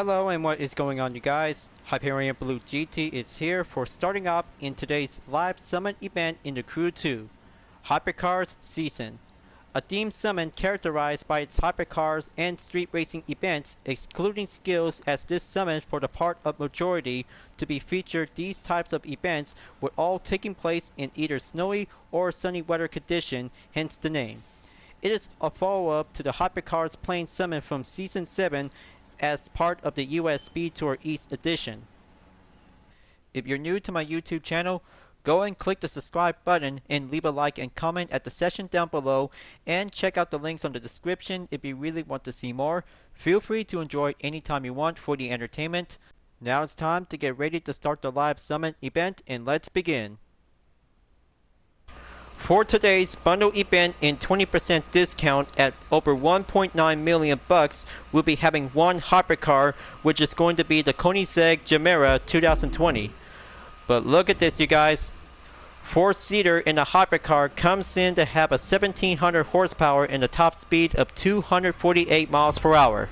Hello and what is going on, you guys? Hyperion-Blue-GT is here for starting up in today's live summon event in the Crew 2 Hypercars season. A themed summon characterized by its hypercars and street racing events, excluding skills, as this summon for the part of majority to be featured. These types of events were all taking place in either snowy or sunny weather condition, hence the name. It is a follow-up to the Hypercars Plains summon from Season 7 as part of the US Speed Tour East edition. If you're new to my YouTube channel, go and click the subscribe button and leave a like and comment at the section down below, and check out the links on the description if you really want to see more. Feel free to enjoy it anytime you want for the entertainment. Now it's time to get ready to start the live summon event, and let's begin. For today's bundle event and 20% discount at over 1.9 million bucks, we'll be having one hypercar, which is going to be the Koenigsegg Gemera 2020. But look at this, you guys. 4-seater in a hypercar comes in to have a 1700 horsepower and a top speed of 248 miles per hour.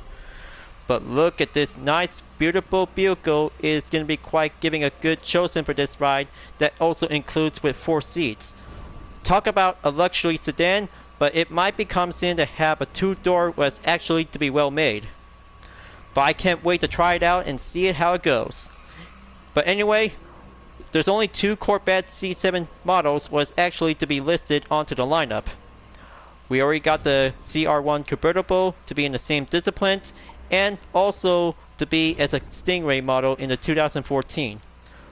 But look at this nice, beautiful vehicle. Is going to be quite giving a good chosen for this ride that also includes with 4 seats. Talk about a luxury sedan, but it might be comes in to have a 2-door was actually to be well made. But I can't wait to try it out and see it how it goes. But anyway, there's only 2 Corvette C7 models was actually to be listed onto the lineup. We already got the CR1 convertible to be in the same discipline, and also to be as a Stingray model in the 2014.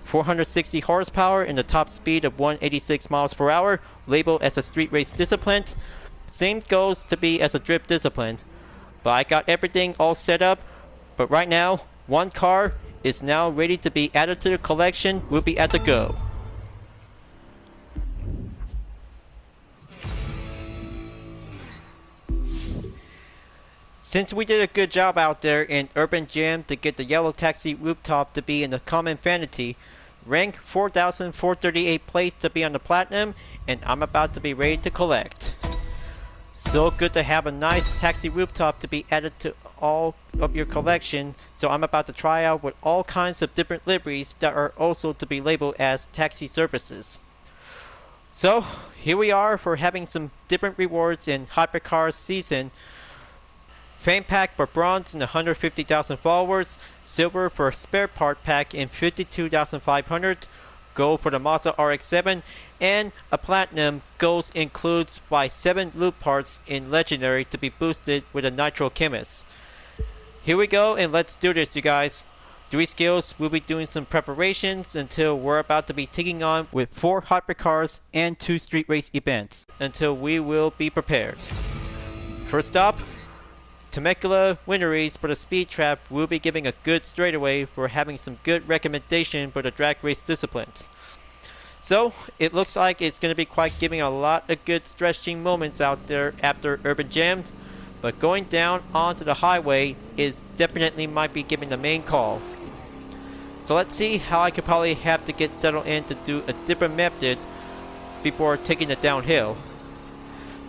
460 horsepower and the top speed of 186 miles per hour, labeled as a street race discipline. Same goes to be as a drift discipline. But I got everything all set up. But right now, one car is now ready to be added to the collection. Will be at the go. Since we did a good job out there in Urban Jam to get the yellow taxi rooftop to be in the common vanity, rank 4,438 place to be on the platinum, and I'm about to be ready to collect. So good to have a nice taxi rooftop to be added to all of your collection, so I'm about to try out with all kinds of different liveries that are also to be labeled as taxi services. So here we are for having some different rewards in Hypercars season. Fame pack for bronze in 150,000 followers, silver for spare part pack in 52,500, gold for the Mazda RX-7, and a platinum. Gold includes by 7 loop parts in legendary to be boosted with a nitro chemist. Here we go, and let's do this, you guys. 3 skills, we'll be doing some preparations until we're about to be taking on with 4 hypercars and 2 street race events until we will be prepared. First up, Temecula Wineries for the speed trap will be giving a good straightaway for having some good recommendation for the drag race disciplines. So it looks like it's going to be quite giving a lot of good stretching moments out there after Urban Jam, but going down onto the highway is definitely might be giving the main call. So let's see how I could probably have to get settled in to do a different method before taking it downhill.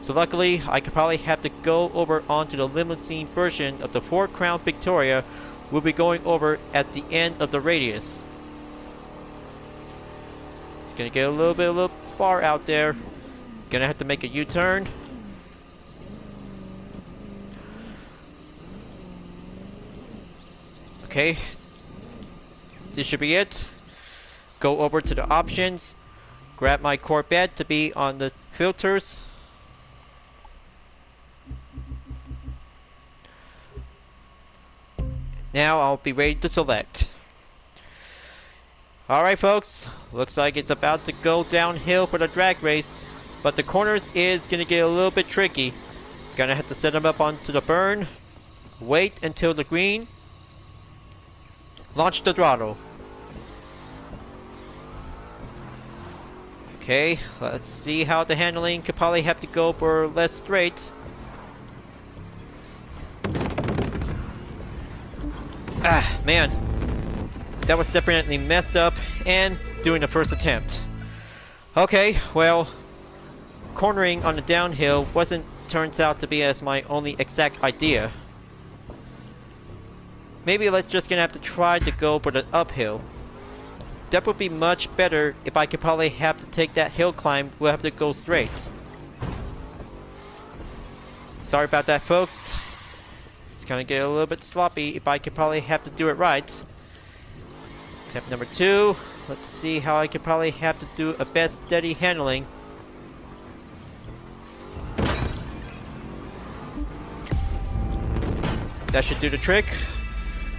So luckily, I could probably have to go over onto the limousine version of the Ford Crown Victoria. We'll be going over at the end of the radius. It's gonna get a little far out there. Gonna have to make a U-turn. Okay, this should be it. Go over to the options. Grab my Corvette to be on the filters. Now I'll be ready to select. Alright folks, looks like it's about to go downhill for the drag race, but the corners is going to get a little bit tricky. Gonna have to set them up onto the burn, wait until the green, launch the throttle. Okay, let's see how the handling could probably have to go for less straight. Ah, man. That was definitely messed up and doing the first attempt. Okay, well, cornering on the downhill turns out to be as my only exact idea. Maybe let's just gonna have to try to go for the uphill. That would be much better. If I could probably have to take that hill climb, we'll have to go straight. Sorry about that, folks. It's gonna get a little bit sloppy if I could probably have to do it right. Attempt number 2. Let's see how I could probably have to do a best steady handling. That should do the trick.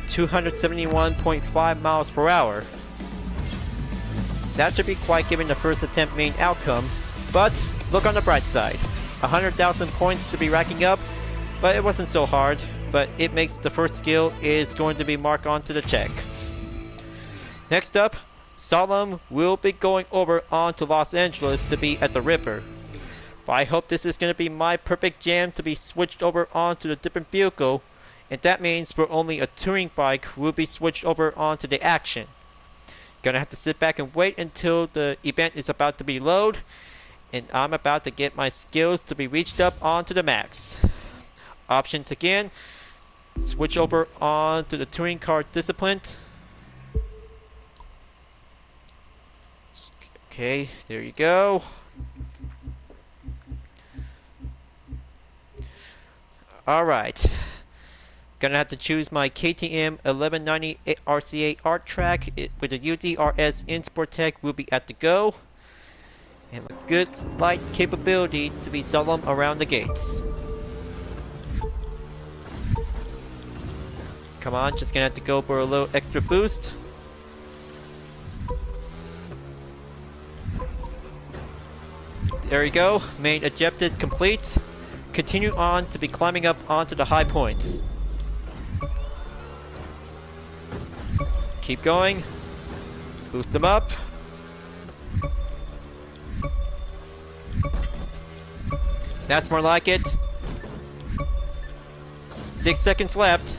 271.5 miles per hour. That should be quite giving the first attempt main outcome, but look on the bright side. 100,000 points to be racking up, but it wasn't so hard, but it makes the first skill is going to be marked onto the check. Next up, Solemn will be going over onto Los Angeles to be at the Ripper. But I hope this is going to be my perfect jam to be switched over onto the different vehicle, and that means for only a touring bike will be switched over onto the action. Gonna have to sit back and wait until the event is about to be loaded, and I'm about to get my skills to be reached up onto the max. Options again, switch over onto the touring car discipline. Okay, there you go. Alright. Gonna have to choose my KTM 1190 RCA Art Track with the UDRS in Sportec will be at the go. And a good light capability to be solemn around the gates. Come on, just gonna have to go for a little extra boost. There you go, main objective complete. Continue on to be climbing up onto the high points. Keep going. Boost them up. That's more like it. 6 seconds left.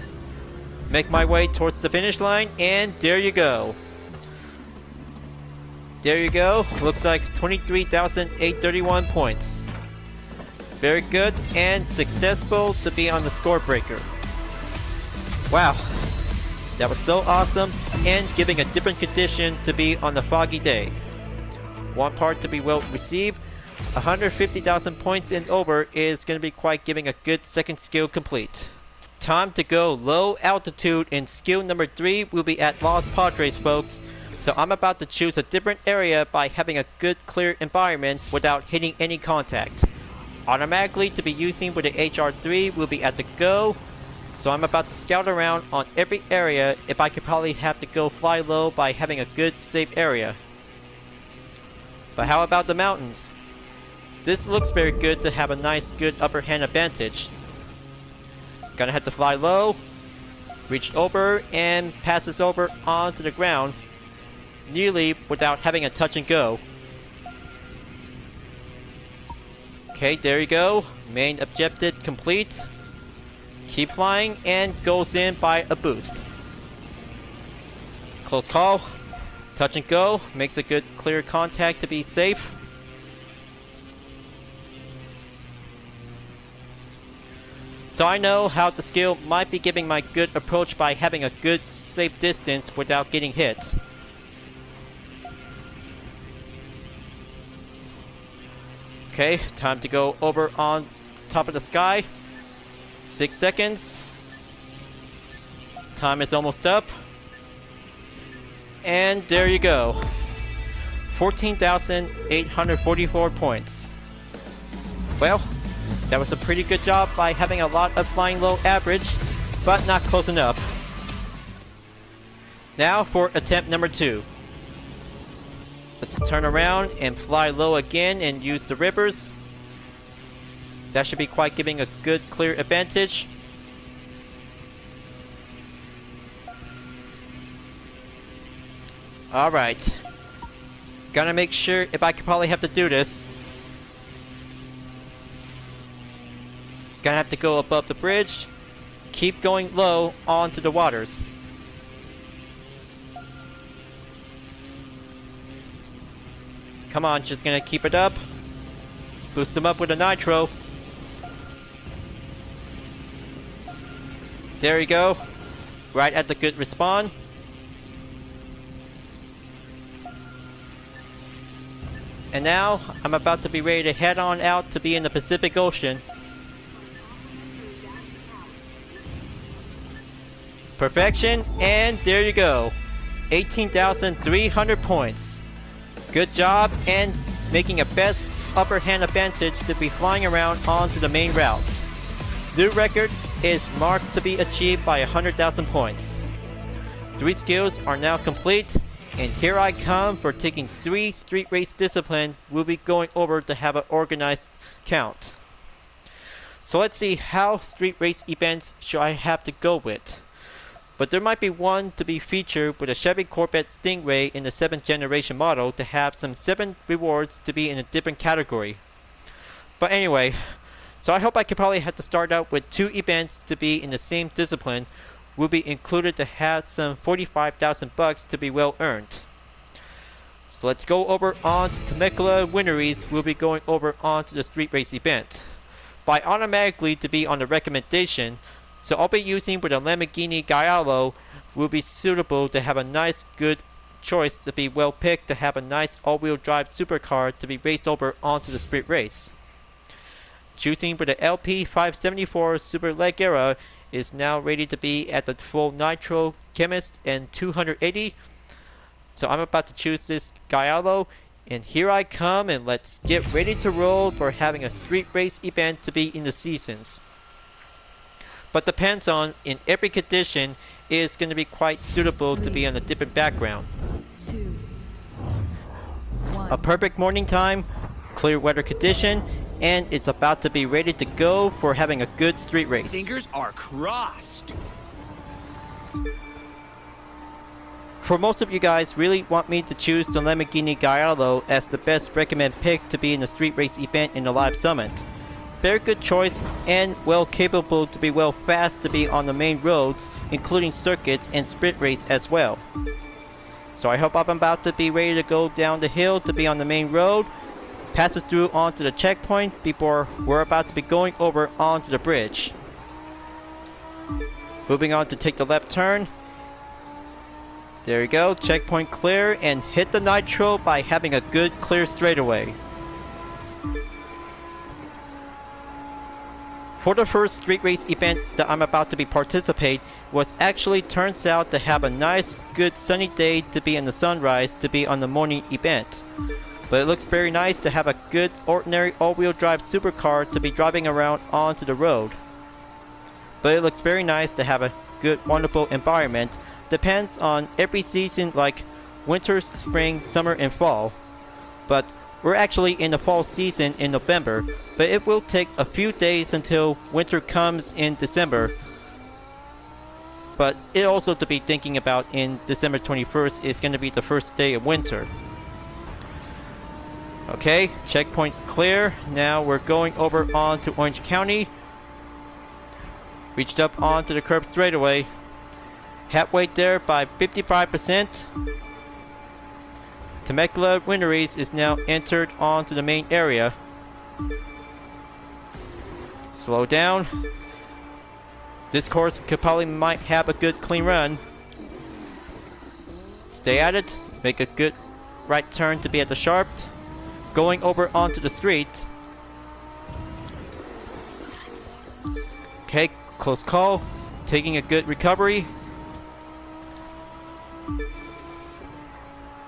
Make my way towards the finish line, and there you go. There you go. Looks like 23,831 points. Very good and successful to be on the score breaker. Wow. That was so awesome, and giving a different condition to be on the foggy day. One part to be well received. 150,000 points and over is going to be quite giving a good second skill complete. Time to go low altitude, and skill number 3 will be at Los Padres, folks. So I'm about to choose a different area by having a good clear environment without hitting any contact. Automatically to be using with the HR3 will be at the go. So I'm about to scout around on every area if I could probably have to go fly low by having a good safe area. But how about the mountains? This looks very good to have a nice good upper hand advantage. Gonna have to fly low, reach over and pass this over onto the ground, nearly without having a touch and go. Okay, there you go. Main objective complete. Keep flying and goes in by a boost. Close call. Touch and go. Makes a good clear contact to be safe. So I know how the skill might be giving my good approach by having a good safe distance without getting hit. Okay, time to go over on top of the sky. 6 seconds. Time is almost up. And there you go. 14,844 points. Well, that was a pretty good job by having a lot of flying low average, but not close enough. Now for attempt number 2. Let's turn around and fly low again and use the rivers. That should be quite giving a good clear advantage. Alright. Gonna make sure if I could probably have to do this. Gonna have to go above the bridge. Keep going low onto the waters. Come on, just gonna keep it up. Boost them up with a nitro. There you go. right at the good respawn. And now, I'm about to be ready to head on out to be in the Pacific Ocean. Perfection, and there you go. 18,300 points. Good job, and making a best upper hand advantage to be flying around onto the main routes. New record is marked to be achieved by 100,000 points. 3 skills are now complete, and here I come for taking 3 street race discipline we'll be going over to have an organized count. So let's see how street race events should I have to go with. But there might be one to be featured with a Chevy Corvette Stingray in the 7th generation model to have some 7 rewards to be in a different category. But anyway, so I hope I could probably have to start out with 2 events to be in the same discipline will be included to have some 45,000 bucks to be well earned. So let's go over on to Temecula Wineries. We'll be going over on to the street race event. By automatically to be on the recommendation, so I'll be using with a Lamborghini Gallardo will be suitable to have a nice good choice to be well picked to have a nice all-wheel drive supercar to be raced over onto the street race. Choosing for the LP 574 Super Leggera is now ready to be at the full nitro chemist and 280. So I'm about to choose this Gallardo, and here I come, and let's get ready to roll for having a street race event to be in the seasons. But depends on, in every condition, is going to be quite suitable to be on a different background. 2, 1. A perfect morning time, clear weather condition, and it's about to be ready to go for having a good street race. Fingers are crossed. For most of you guys really want me to choose the Lamborghini Gallardo as the best recommended pick to be in a street race event in the live summit. Very good choice and well capable to be well fast to be on the main roads, including circuits and sprint race as well. So I hope I'm about to be ready to go down the hill to be on the main road, passes through onto the checkpoint before we're about to be going over onto the bridge. Moving on to take the left turn. There you go, checkpoint clear, and hit the nitro by having a good clear straightaway. For the first street race event that I'm about to be participate was actually turns out to have a nice good sunny day to be in the sunrise to be on the morning event. But it looks very nice to have a good ordinary all-wheel drive supercar to be driving around onto the road. But it looks very nice to have a good wonderful environment. Depends on every season like winter, spring, summer and fall. But we're actually in the fall season in November, but it will take a few days until winter comes in December. But it also to be thinking about in December 21st is going to be the first day of winter. Okay, checkpoint clear. Now we're going over onto Orange County. Reached up onto the curb straightaway. Halfway there by 55%. Temecula Wineries is now entered onto the main area. Slow down. This course could probably might have a good clean run. Stay at it. Make a good right turn to be at the sharp. Going over onto the street. Okay, close call. Taking a good recovery.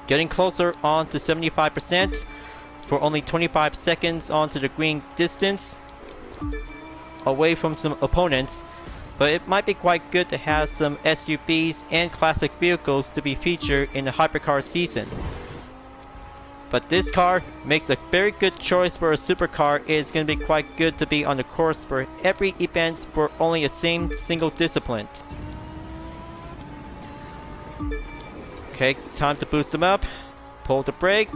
Getting closer on to 75% for only 25 seconds onto the green distance. Away from some opponents. But it might be quite good to have some SUVs and classic vehicles to be featured in the Hypercar season. But this car makes a very good choice for a supercar. It's going to be quite good to be on the course for every event for only a same single discipline. Okay, time to boost them up. Pull the brake.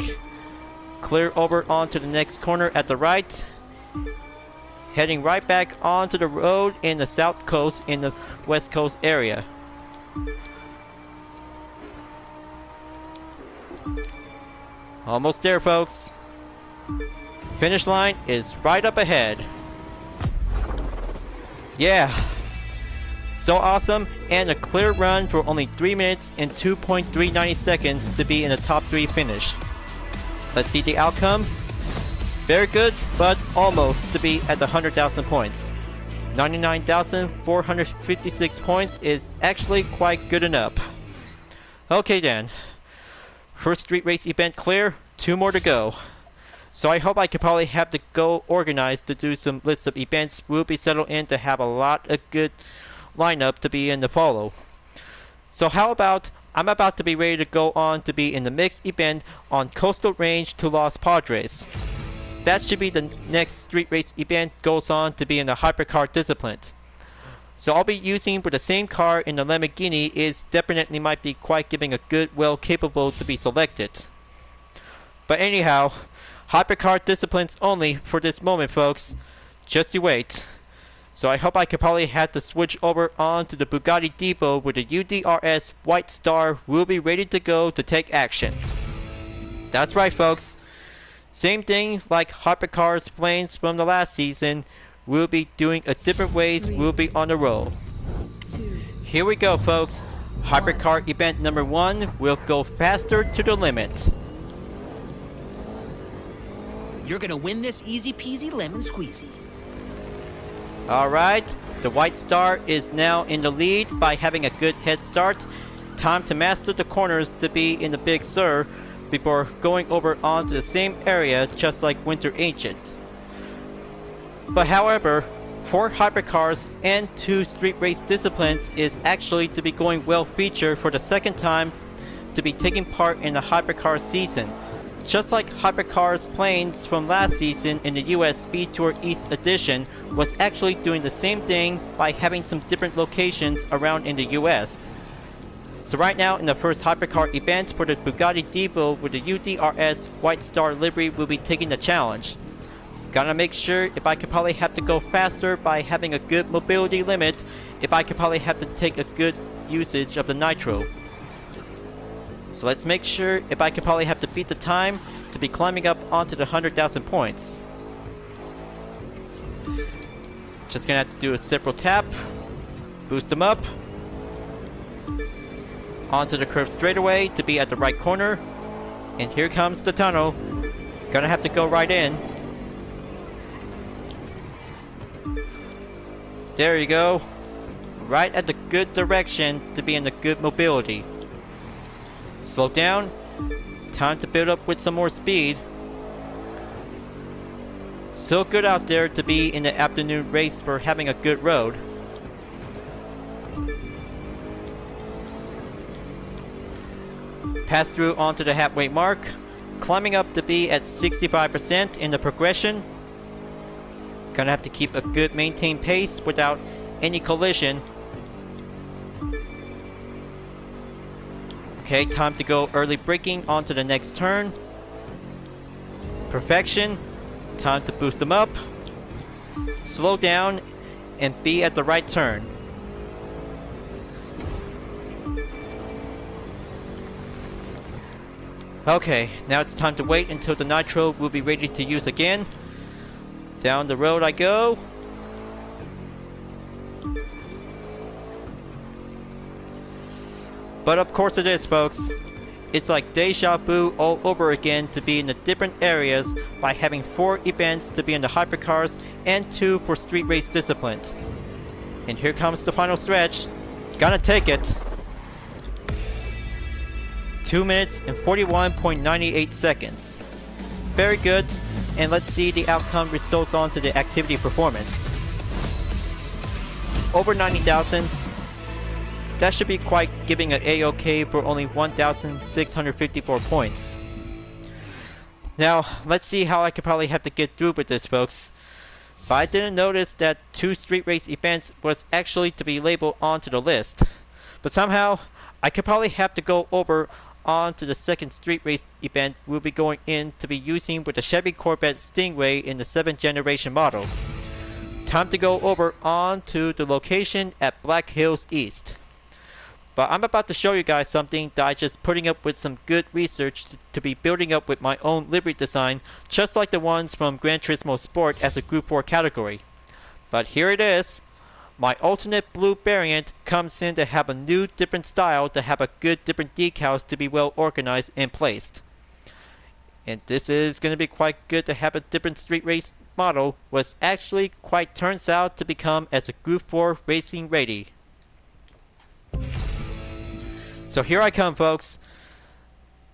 Clear over onto the next corner at the right. Heading right back onto the road in the south coast in the west coast area. Almost there, folks. Finish line is right up ahead. Yeah. So awesome, and a clear run for only 3 minutes and 2.390 seconds to be in the top 3 finish. Let's see the outcome. Very good, but almost to be at the 100,000 points. 99,456 points is actually quite good enough. Okay then. First street race event clear, 2 more to go. So I hope I could probably have to go organize to do some lists of events we'll be settled in to have a lot of good lineup to be in the follow. So how about I'm about to be ready to go on to be in the mixed event on Coastal Range to Los Padres. That should be the next street race event goes on to be in the hypercar discipline. So I'll be using with the same car in the Lamborghini is definitely might be quite giving a good well capable to be selected. But anyhow, hypercar disciplines only for this moment folks. Just you wait. So I hope I could probably have to switch over on to the Bugatti Depot with the UDRS White Star will be ready to go to take action. That's right folks. Same thing like Hypercars Plains from the last season, we'll be doing a different ways, we'll be on the roll. Here we go folks, Hypercar event number 1 will go faster to the limit. You're gonna win this easy peasy lemon squeezy. Alright, the White Star is now in the lead by having a good head start. Time to master the corners to be in the Big Sur before going over onto the same area just like Winter Ancient. But however, 4 hypercars and 2 street race disciplines is actually to be going well featured for the second time to be taking part in the hypercar season. Just like Hypercars Plains from last season in the US Speed Tour East Edition was actually doing the same thing by having some different locations around in the US. So right now in the first Hypercar event for the Bugatti Depot with the UDRS White Star livery will be taking the challenge. Gotta make sure if I could probably have to go faster by having a good mobility limit, if I could probably have to take a good usage of the nitro. So let's make sure if I could probably have to beat the time to be climbing up onto the 100,000 points. Just gonna have to do a simple tap, boost them up, onto the curve straightaway to be at the right corner, and here comes the tunnel. Gonna have to go right in. There you go. Right at the good direction to be in the good mobility. Slow down. Time to build up with some more speed. So good out there to be in the afternoon race for having a good road. Pass through onto the halfway mark. Climbing up to be at 65% in the progression. Gonna have to keep a good maintained pace without any collision. Okay, time to go early braking onto the next turn. Perfection. Time to boost them up. Slow down and be at the right turn. Okay, now it's time to wait until the nitro will be ready to use again. Down the road I go. But of course it is, folks. It's like deja vu all over again to be in the different areas by having 4 events to be in the hypercars and 2 for street race disciplines. And here comes the final stretch. Gonna take it. 2 minutes and 41.98 seconds. Very good, and let's see the outcome results on to the activity performance. Over 90,000. That should be quite giving an A-OK for only 1,654 points. Now, let's see how I could probably have to get through with this, folks. But I didn't notice that 2 street race events was actually to be labeled onto the list. But somehow, I could probably have to go over on to the second street race event we'll be going in to be using with the Chevy Corvette Stingray in the 7th generation model. Time to go over on to the location at Black Hills East. But I'm about to show you guys something that I just putting up with some good research to be building up with my own livery design, just like the ones from Gran Turismo Sport as a Group 4 category. But here it is, my alternate blue variant comes in to have a new different style, to have a good different decals to be well organized and placed. And this is going to be quite good to have a different street race model, was actually quite turns out to become as a Group 4 racing ready. So here I come, folks.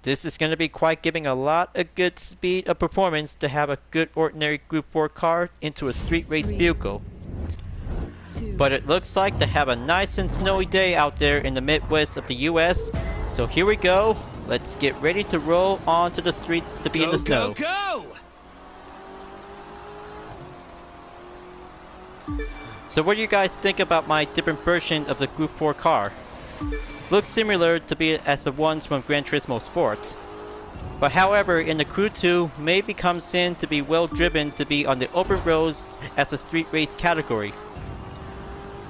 This is going to be quite giving a lot of good speed of performance to have a good ordinary Group 4 car into a street race vehicle. But it looks like to have a nice and snowy day out there in the Midwest of the US. So here we go. Let's get ready to roll onto the streets to be in the snow. Go! So what do you guys think about my different version of the Group 4 car? Looks similar to be as the ones from Gran Turismo Sport. But however, in the Crew 2, maybe comes in to be well driven to be on the open roads as a street race category.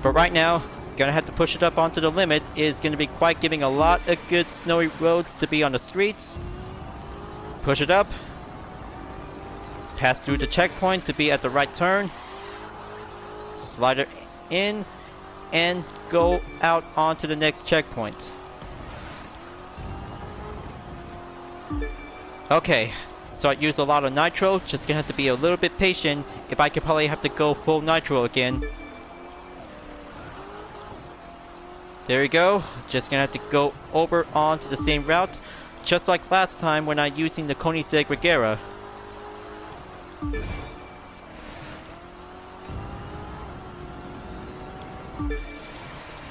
But right now, gonna have to push it up onto the limit. Is gonna be quite giving a lot of good snowy roads to be on the streets. Push it up. Pass through the checkpoint to be at the right turn. Slide it in. And go out onto the next checkpoint. Okay, so I used a lot of nitro, just gonna have to be a little bit patient. If I could probably have to go full nitro again. There you go, just gonna have to go over onto the same route, just like last time when I'm using the Koenigsegg Regera.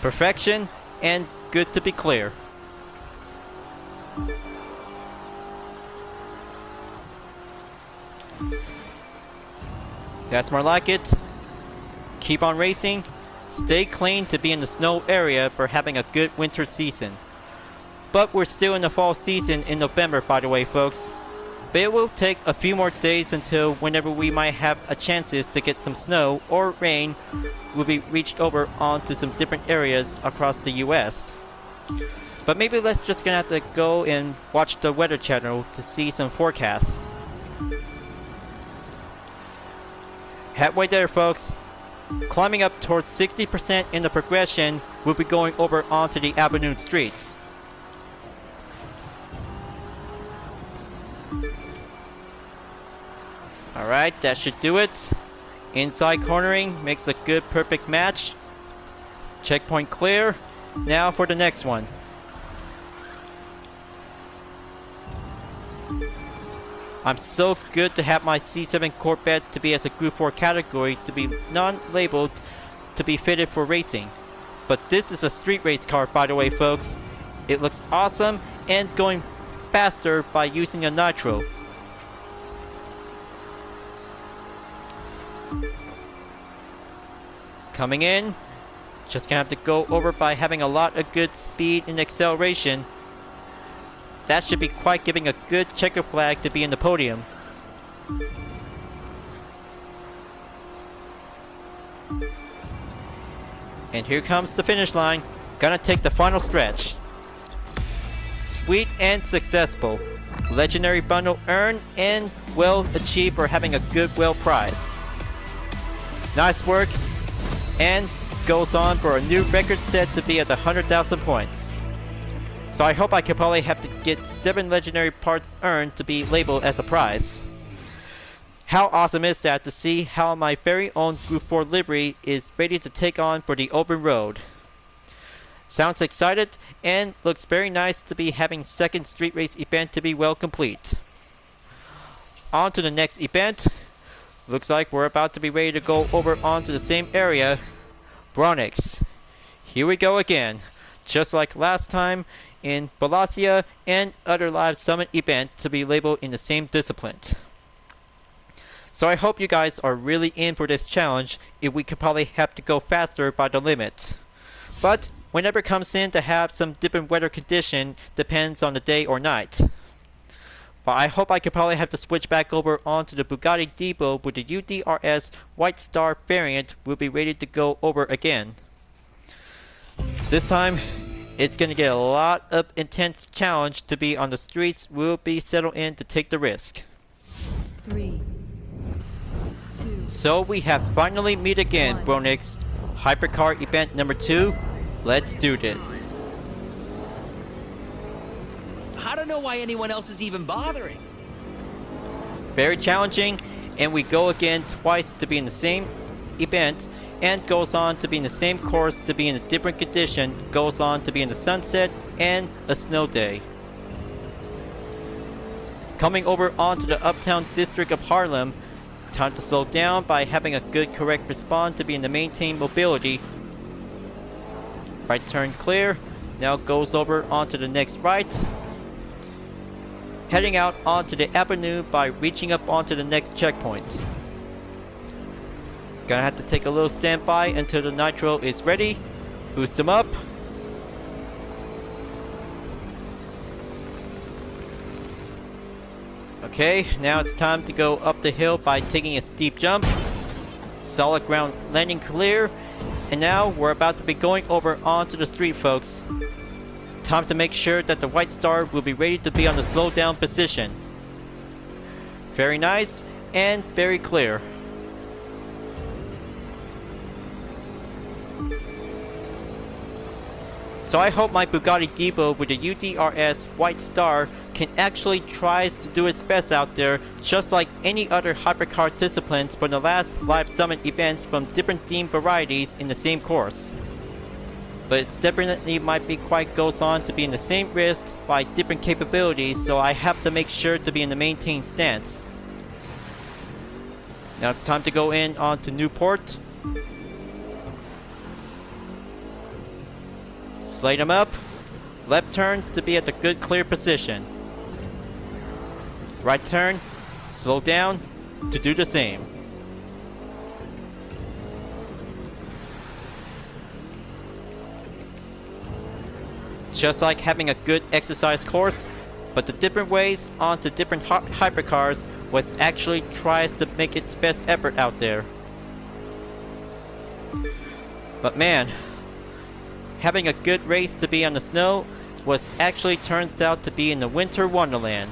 Perfection, and good to be clear. That's more like it. Keep on racing. Stay clean to be in the snow area for having a good winter season. But we're still in the fall season in November, by the way, folks. But it will take a few more days until whenever we might have a chances to get some snow or rain will be reached over onto some different areas across the US. But maybe let's just gonna have to go and watch the Weather Channel to see some forecasts. Halfway there, folks. Climbing up towards 60% in the progression, we'll be going over onto the Avenue streets. Alright, that should do it. Inside cornering makes a good perfect match. Checkpoint clear. Now for the next one. I'm so good to have my C7 Corvette to be as a Group 4 category to be non-labeled to be fitted for racing. But this is a street race car, by the way, folks. It looks awesome and going faster by using a nitro. Coming in, just gonna have to go over by having a lot of good speed and acceleration. That should be quite giving a good checker flag to be in the podium. And here comes the finish line. Gonna take the final stretch. Sweet and successful. Legendary bundle earned and well achieved for having a goodwill prize. Nice work. And goes on for a new record set to be at 100,000 points. So I hope I can probably have to get 7 legendary parts earned to be labeled as a prize. How awesome is that to see how my very own Group 4 livery is ready to take on for the open road. Sounds excited and looks very nice to be having second street race event to be well complete. On to the next event. Looks like we're about to be ready to go over onto the same area. Bronix. Here we go again. Just like last time in Balasia and other live summit event to be labeled in the same discipline. So I hope you guys are really in for this challenge if we could probably have to go faster by the limit. But whenever it comes in to have some different weather condition depends on the day or night. But I hope I could probably have to switch back over onto the Bugatti Depot with the UDRS White Star variant will be ready to go over again. This time, it's going to get a lot of intense challenge to be on the streets. We'll be settled in to take the risk. 3, 2, So we have finally meet again, Bronix. Hypercar event number 2. Let's do this. I don't know why anyone else is even bothering. Very challenging, and we go again twice to be in the same event, and goes on to be in the same course to be in a different condition, goes on to be in the sunset and a snow day. Coming over onto the uptown district of Harlem, time to slow down by having a good correct respawn to be in the maintain mobility. Right turn clear, now goes over onto the next right. Heading out onto the avenue by reaching up onto the next checkpoint. Gonna have to take a little standby until the nitro is ready. Boost them up. Okay, now it's time to go up the hill by taking a steep jump. Solid ground landing clear. And now we're about to be going over onto the street, folks. Time to make sure that the white star will be ready to be on the slow down position. Very nice and very clear. So I hope my Bugatti Depot with the UDRS White Star can actually tries to do its best out there, just like any other hypercar disciplines from the last live summit events from different theme varieties in the same course. But it definitely might be quite goes on to be in the same risk by different capabilities, so I have to make sure to be in the maintain stance. Now it's time to go in onto Newport. Slide them up. Left turn to be at the good clear position. Right turn, slow down to do the same. Just like having a good exercise course, but the different ways onto different hypercars was actually tries to make its best effort out there. But man, having a good race to be on the snow was actually turns out to be in the winter wonderland.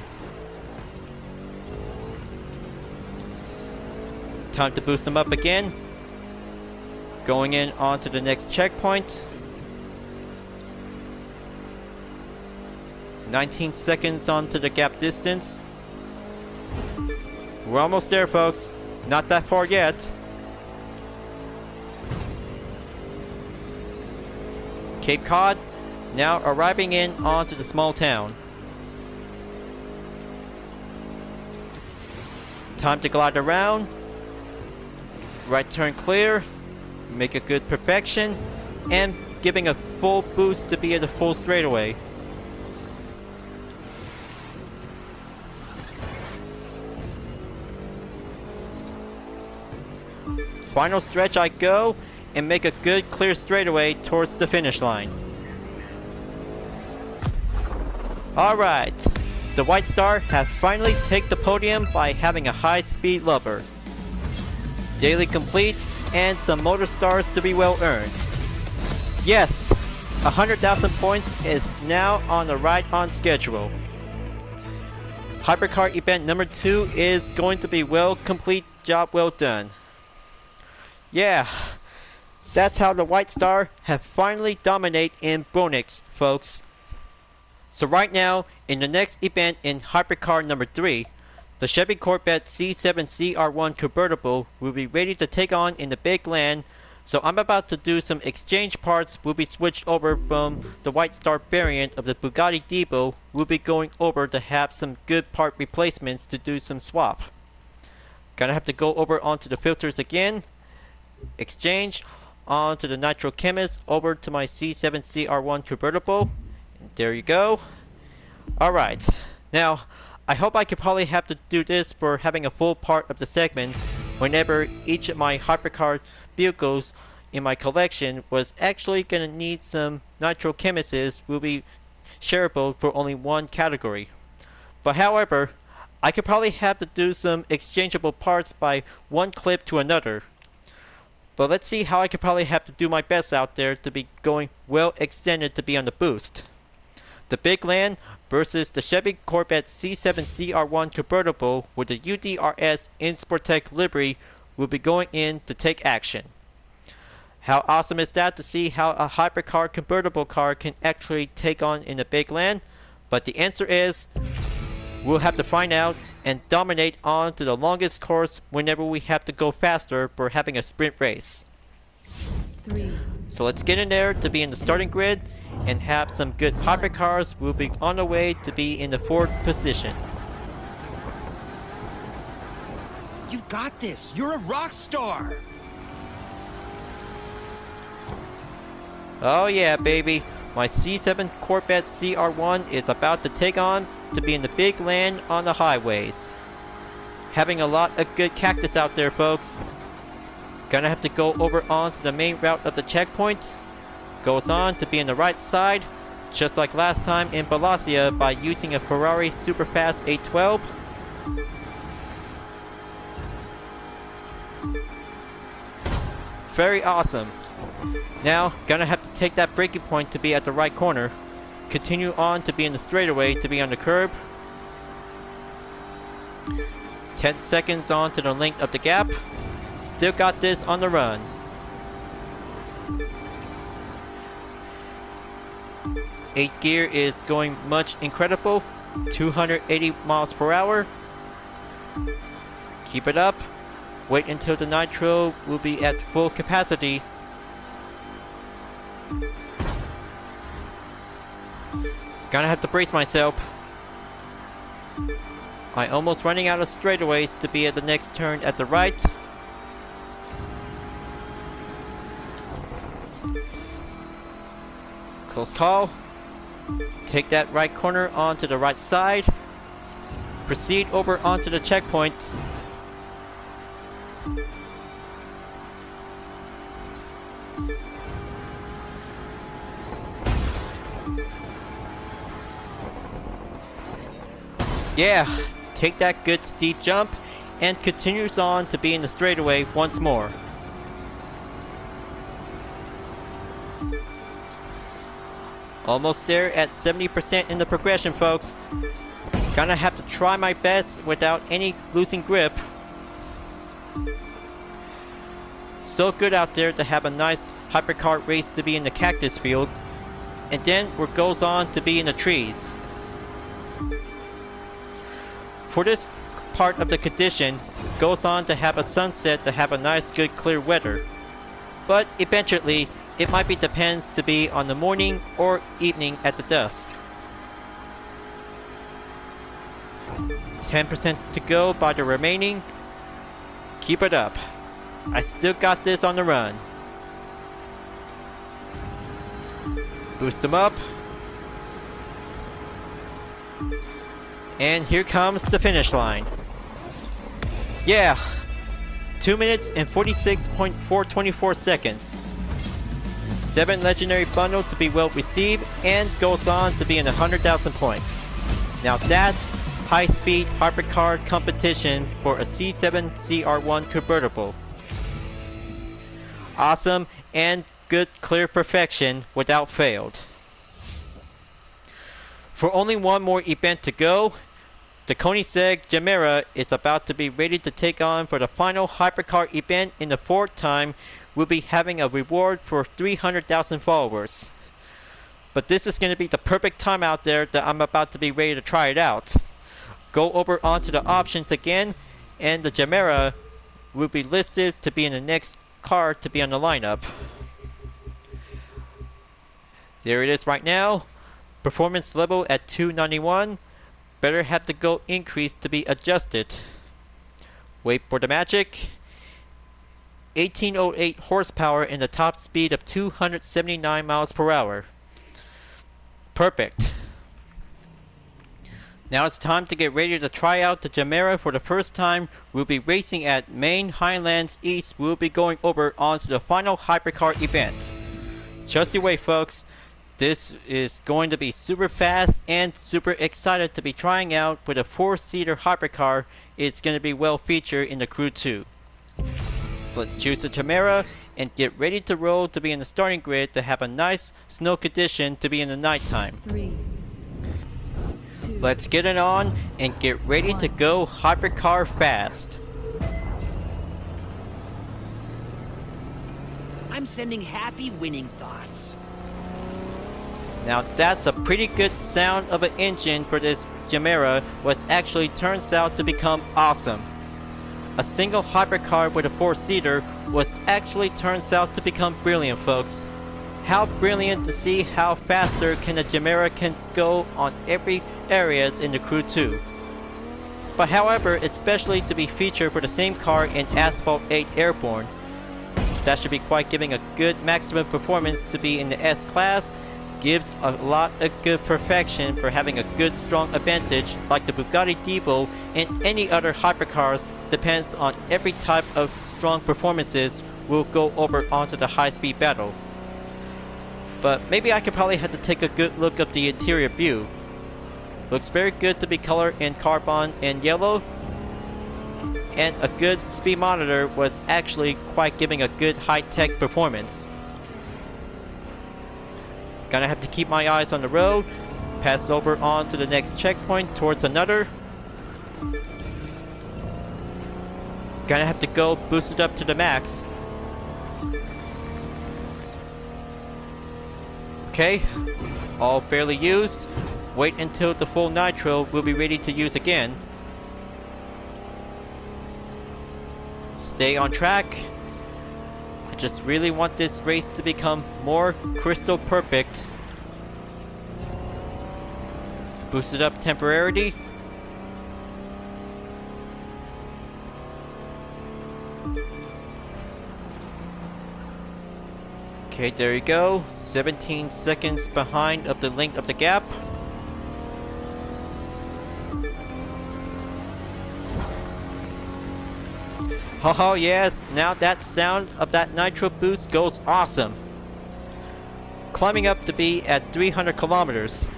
Time to boost them up again. Going in onto the next checkpoint. 19 seconds onto the gap distance. We're almost there, folks. Not that far yet. Cape Cod, now arriving in onto the small town. Time to glide around. Right turn clear. Make a good perfection. And giving a full boost to be at a full straightaway. Final stretch I go, and make a good clear straightaway towards the finish line. Alright, the White Star have finally taken the podium by having a high speed lubber. Daily complete, and some motor stars to be well earned. Yes, 100,000 points is now on the right on schedule. Hypercar event number 2 is going to be well complete, job well done. Yeah, that's how the White Star have finally dominated in Bronix, folks. So right now, in the next event in Hypercar number 3, the Chevy Corvette C7 CR1 convertible will be ready to take on in the big land. So I'm about to do some exchange parts. Will be switched over from the White Star variant of the Bugatti Depot. We'll be going over to have some good part replacements to do some swap. Gonna have to go over onto the filters again. Exchange onto the Nitro Chemist over to my C7 CR1 convertible. There you go. Alright, now I hope I could probably have to do this for having a full part of the segment whenever each of my hypercar vehicles in my collection was actually gonna need some Nitro Chemists will be shareable for only one category. But however, I could probably have to do some exchangeable parts by one clip to another. But let's see how I could probably have to do my best out there to be going well extended to be on the boost. The Big Land versus the Chevy Corvette C7 CR1 convertible with the UDRS InSportec livery will be going in to take action. How awesome is that to see how a hypercar convertible car can actually take on in a big land? But the answer is, we'll have to find out and dominate on to the longest course whenever we have to go faster for having a sprint race. So let's get in there to be in the starting grid and have some good hypercars. We'll be on the way to be in the fourth position. You've got this. You're a rock star. Oh yeah, baby. My C7 Corvette CR1 is about to take on to be in the big land on the highways. Having a lot of good cactus out there, folks. Gonna have to go over onto the main route of the checkpoint. Goes on to be in the right side, just like last time in Balasia by using a Ferrari Superfast 812. Very awesome. Now, gonna have to take that braking point to be at the right corner. Continue on to be in the straightaway to be on the curb. 10 seconds on to the length of the gap. Still got this on the run. Eighth gear is going much incredible. 280 miles per hour. Keep it up. Wait until the nitro will be at full capacity. Gonna have to brace myself. I almost running out of straightaways to be at the next turn at the right. Close call. Take that right corner onto the right side. Proceed over onto the checkpoint. Yeah, take that good steep jump and continues on to be in the straightaway once more. Almost there at 70% in the progression, folks. Gonna have to try my best without any losing grip. So good out there to have a nice hypercar race to be in the cactus field. And then where it goes on to be in the trees. For this part of the condition, goes on to have a sunset to have a nice good clear weather. But eventually, it might be depends to be on the morning or evening at the dusk. 10% to go by the remaining. Keep it up. I still got this on the run. Boost them up. And here comes the finish line. Yeah, 2 minutes and 46.424 seconds. 7 legendary bundle to be well received and goes on to be in 100,000 points. Now that's high-speed hypercar competition for a C7 CR1 convertible. Awesome and good clear perfection without failed. For only one more event to go, the Koenigsegg Gemera is about to be ready to take on for the final hypercar event in the fourth time. We'll be having a reward for 300,000 followers. But this is going to be the perfect time out there that I'm about to be ready to try it out. Go over onto the options again, and the Gemera will be listed to be in the next car to be on the lineup. There it is right now. Performance level at 291. Better have to go increase to be adjusted. Wait for the magic. 1808 horsepower and a top speed of 279 miles per hour. Perfect. Now it's time to get ready to try out the Gemera for the first time. We'll be racing at Main Highlands East. We'll be going over onto the final hypercar event. Just you wait, folks. This is going to be super fast and super excited to be trying out with a 4-seater hypercar. It's going to be well featured in the crew too. So let's choose the Gemera and get ready to roll to be in the starting grid to have a nice snow condition to be in the nighttime. 3, 2, Let's get it on and get ready to go hypercar fast. I'm sending happy winning thoughts. Now that's a pretty good sound of an engine for this Gemera, which actually turns out to become awesome. A single hypercar with a 4-seater was actually turns out to become brilliant, folks. How brilliant to see how faster can a Gemera can go on every areas in the Crew 2. But however, especially to be featured for the same car in Asphalt 8 Airborne. That should be quite giving a good maximum performance to be in the S class. Gives a lot of good perfection for having a good strong advantage like the Bugatti Divo and any other hypercars. Depends on every type of strong performances will go over onto the high-speed battle. But maybe I could probably have to take a good look at the interior view. Looks very good to be colored in carbon and yellow. And a good speed monitor was actually quite giving a good high-tech performance. Gonna have to keep my eyes on the road. Pass over on to the next checkpoint towards another. Gonna have to go boost it up to the max. Okay, all fairly used. Wait until the full nitro will be ready to use again. Stay on track. I just really want this race to become more crystal perfect. Boost it up temporarily. Okay, there you go. 17 seconds behind of the length of the gap. Oh yes, now that sound of that nitro boost goes awesome. Climbing up to be at 300 kilometers.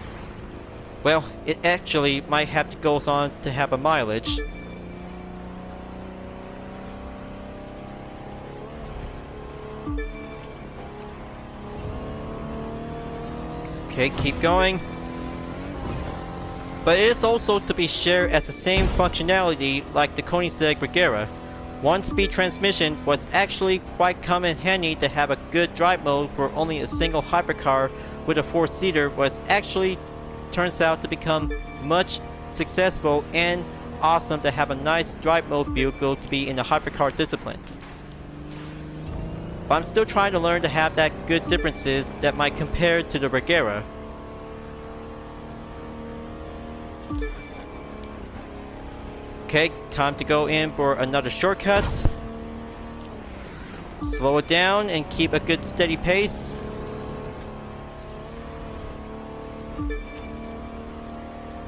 Well, it actually might have to go on to have a mileage. Okay, keep going. But it is also to be shared as the same functionality like the Koenigsegg Regera. One-speed transmission was actually quite common handy to have a good drive mode for only a single hypercar with a 4-seater was actually turns out to become much successful and awesome to have a nice drive mode vehicle to be in the hypercar discipline. But I'm still trying to learn to have that good differences that might compare to the Regera. Okay, time to go in for another shortcut. Slow it down and keep a good steady pace.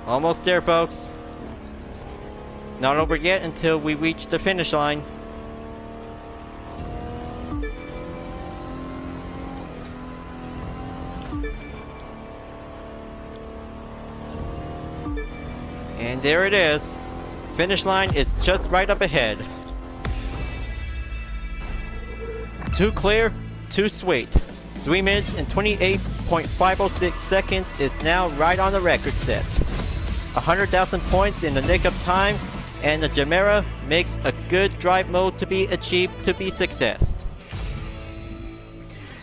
Almost there, folks. It's not over yet until we reach the finish line. And there it is. Finish line is just right up ahead. Too clear, too sweet. 3 minutes and 28.506 seconds is now right on the record set. 100,000 points in the nick of time, and the Gemera makes a good drive mode to be achieved to be success.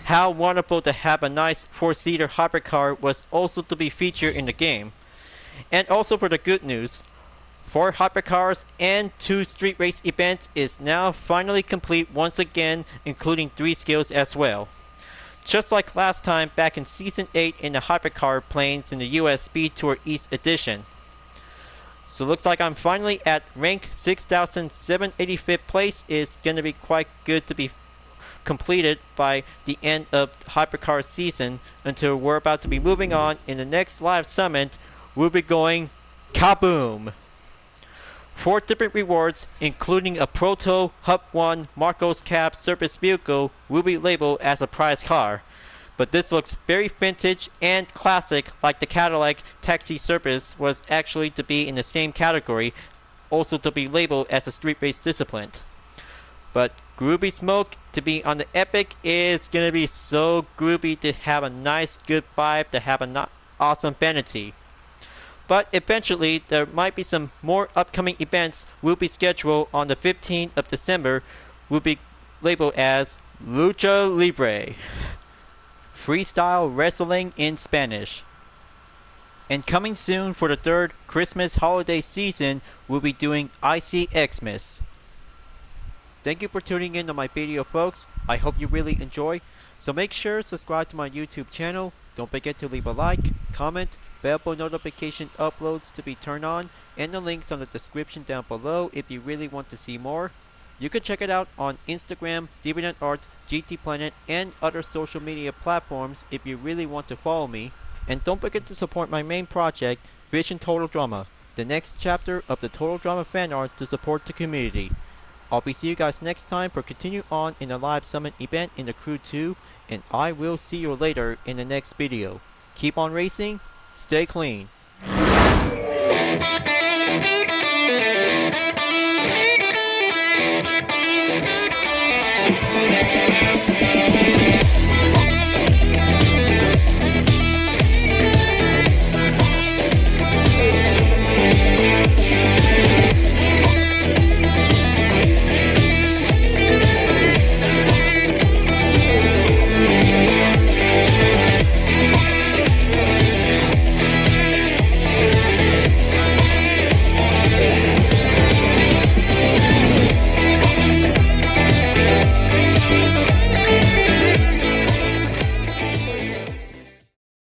How wonderful to have a nice 4-seater hypercar was also to be featured in the game. And also for the good news, 4 hypercars and 2 street race events is now finally complete once again, including 3 skills as well. Just like last time back in Season 8 in the Hypercars Plains in the US Speed Tour East Edition. So looks like I'm finally at rank 6,785th place is going to be quite good to be completed by the end of Hypercars season until we're about to be moving on in the next live summit. We'll be going kaboom! 4 different rewards, including a Proto Hub 1 Marcos Cab service vehicle, will be labeled as a prize car. But this looks very vintage and classic, like the Cadillac Taxi Service was actually to be in the same category, also to be labeled as a street race discipline. But Groovy Smoke to be on the Epic is gonna be so groovy to have a nice good vibe, to have an awesome vanity. But eventually, there might be some more upcoming events will be scheduled on the 15th of December, will be labeled as Lucha Libre, freestyle wrestling in Spanish. And coming soon for the third Christmas holiday season, we'll be doing Icy Xmas. Thank you for tuning in to my video, folks. I hope you really enjoy. So make sure to subscribe to my YouTube channel. Don't forget to leave a like, comment, bell for notification uploads to be turned on, and the links on the description down below if you really want to see more. You can check it out on Instagram, DeviantArt, GT Planet, and other social media platforms if you really want to follow me. And don't forget to support my main project, Vision Total Drama, the next chapter of the Total Drama fan art to support the community. I'll be seeing you guys next time for continue on in the live summon event in the Crew 2, and I will see you later in the next video. Keep on racing, stay clean.